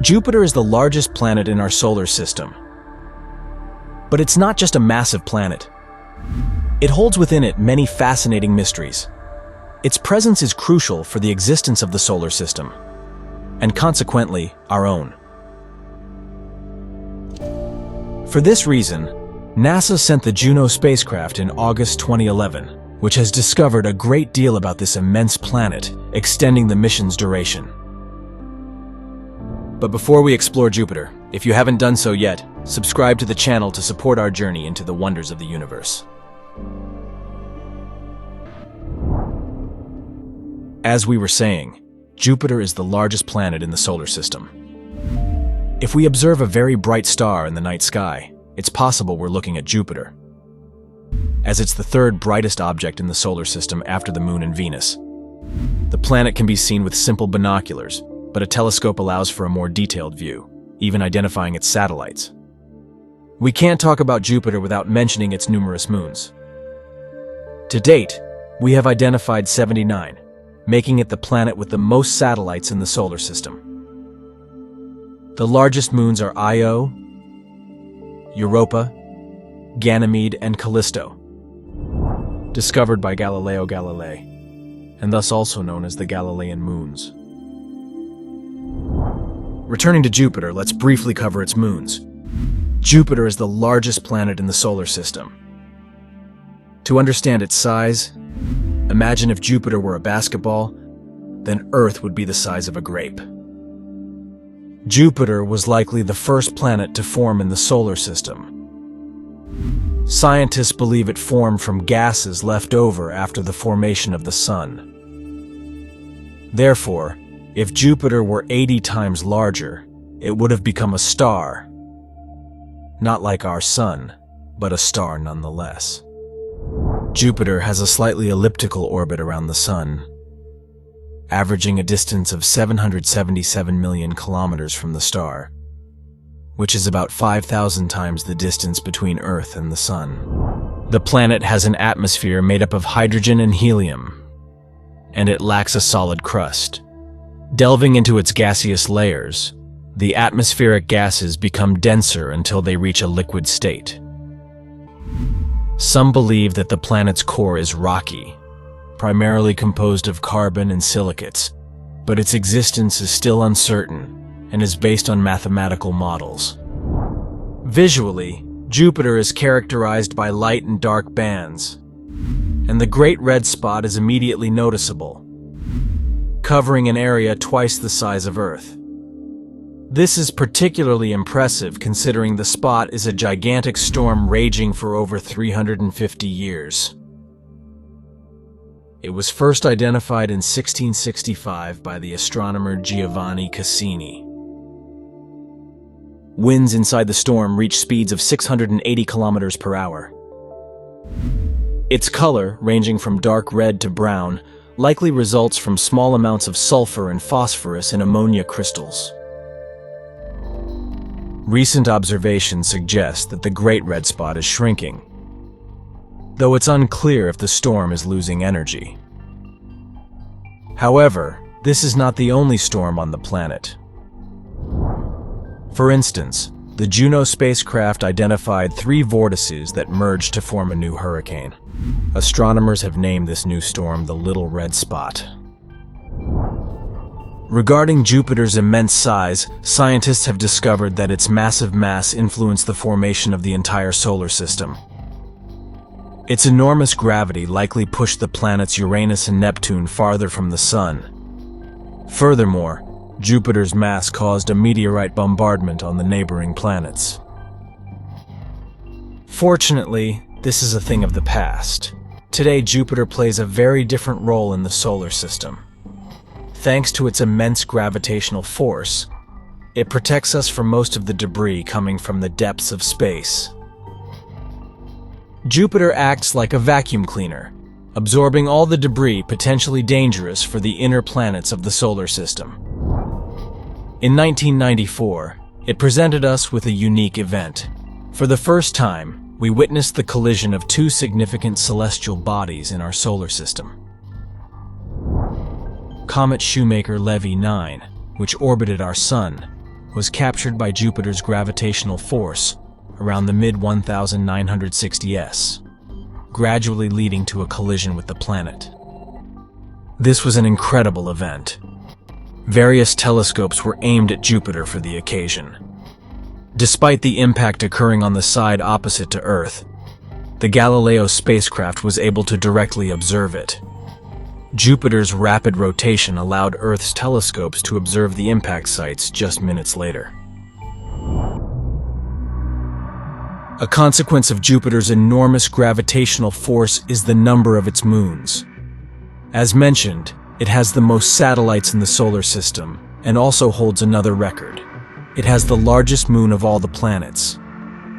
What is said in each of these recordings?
Jupiter is the largest planet in our solar system. But it's not just a massive planet. It holds within it many fascinating mysteries. Its presence is crucial for the existence of the solar system, and consequently, our own. For this reason, NASA sent the Juno spacecraft in August 2011, which has discovered a great deal about this immense planet, extending the mission's duration. But before we explore Jupiter, if you haven't done so yet, subscribe to the channel to support our journey into the wonders of the universe. As we were saying, Jupiter is the largest planet in the solar system. If we observe a very bright star in the night sky, it's possible we're looking at Jupiter, as it's the third brightest object in the solar system after the Moon and Venus. The planet can be seen with simple binoculars, but a telescope allows for a more detailed view, even identifying its satellites. We can't talk about Jupiter without mentioning its numerous moons. To date, we have identified 79, making it the planet with the most satellites in the solar system. The largest moons are Io, Europa, Ganymede, and Callisto, discovered by Galileo Galilei, and thus also known as the Galilean moons. Returning to Jupiter, let's briefly cover its moons. Jupiter is the largest planet in the solar system. To understand its size, imagine if Jupiter were a basketball, then Earth would be the size of a grape. Jupiter was likely the first planet to form in the solar system. Scientists believe it formed from gases left over after the formation of the Sun. Therefore, if Jupiter were 80 times larger, it would have become a star. Not like our Sun, but a star nonetheless. Jupiter has a slightly elliptical orbit around the Sun, averaging a distance of 777 million kilometers from the star, which is about 5,000 times the distance between Earth and the Sun. The planet has an atmosphere made up of hydrogen and helium, and it lacks a solid crust. Delving into its gaseous layers, the atmospheric gases become denser until they reach a liquid state. Some believe that the planet's core is rocky, primarily composed of carbon and silicates, but its existence is still uncertain and is based on mathematical models. Visually, Jupiter is characterized by light and dark bands, and the Great Red Spot is immediately noticeable, covering an area twice the size of Earth. This is particularly impressive considering the spot is a gigantic storm raging for over 350 years. It was first identified in 1665 by the astronomer Giovanni Cassini. Winds inside the storm reached speeds of 680 kilometers per hour. Its color, ranging from dark red to brown, likely results from small amounts of sulfur and phosphorus in ammonia crystals. Recent observations suggest that the Great Red Spot is shrinking, though it's unclear if the storm is losing energy. However, this is not the only storm on the planet. For instance, the Juno spacecraft identified 3 vortices that merged to form a new hurricane. Astronomers have named this new storm the Little Red Spot. Regarding Jupiter's immense size, scientists have discovered that its massive mass influenced the formation of the entire solar system. Its enormous gravity likely pushed the planets Uranus and Neptune farther from the Sun. Furthermore, Jupiter's mass caused a meteorite bombardment on the neighboring planets. Fortunately, this is a thing of the past. Today, Jupiter plays a very different role in the solar system. Thanks to its immense gravitational force, it protects us from most of the debris coming from the depths of space. Jupiter acts like a vacuum cleaner, absorbing all the debris potentially dangerous for the inner planets of the solar system. In 1994, it presented us with a unique event. For the first time, we witnessed the collision of 2 significant celestial bodies in our solar system. Comet Shoemaker-Levy 9, which orbited our Sun, was captured by Jupiter's gravitational force around the mid-1960s, gradually leading to a collision with the planet. This was an incredible event. Various telescopes were aimed at Jupiter for the occasion. Despite the impact occurring on the side opposite to Earth, the Galileo spacecraft was able to directly observe it. Jupiter's rapid rotation allowed Earth's telescopes to observe the impact sites just minutes later. A consequence of Jupiter's enormous gravitational force is the number of its moons. As mentioned, it has the most satellites in the solar system and also holds another record. It has the largest moon of all the planets.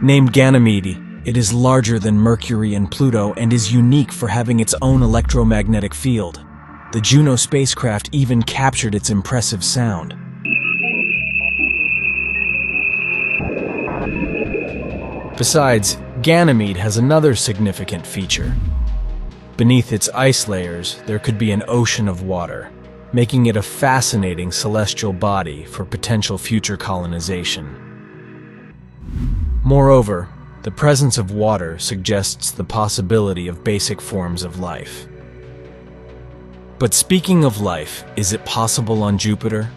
Named Ganymede, it is larger than Mercury and Pluto and is unique for having its own electromagnetic field. The Juno spacecraft even captured its impressive sound. Besides, Ganymede has another significant feature. Beneath its ice layers, there could be an ocean of water, making it a fascinating celestial body for potential future colonization. Moreover, the presence of water suggests the possibility of basic forms of life. But speaking of life, is it possible on Jupiter?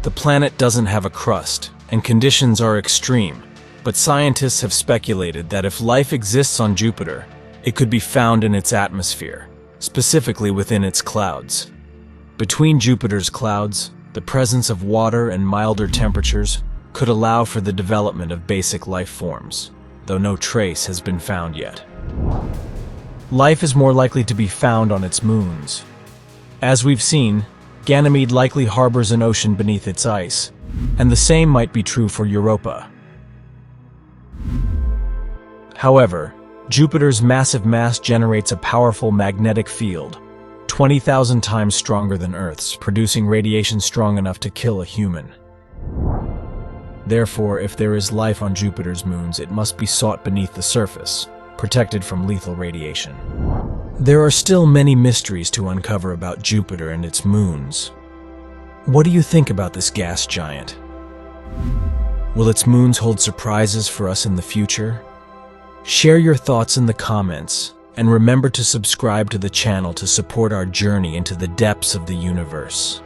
The planet doesn't have a crust, and conditions are extreme, but scientists have speculated that if life exists on Jupiter, it could be found in its atmosphere, specifically within its clouds. Between Jupiter's clouds, the presence of water and milder temperatures could allow for the development of basic life forms, though no trace has been found yet. Life is more likely to be found on its moons. As we've seen, Ganymede likely harbors an ocean beneath its ice, and the same might be true for Europa. However, Jupiter's massive mass generates a powerful magnetic field, 20,000 times stronger than Earth's, producing radiation strong enough to kill a human. Therefore, if there is life on Jupiter's moons, it must be sought beneath the surface, protected from lethal radiation. There are still many mysteries to uncover about Jupiter and its moons. What do you think about this gas giant? Will its moons hold surprises for us in the future? Share your thoughts in the comments, and remember to subscribe to the channel to support our journey into the depths of the universe.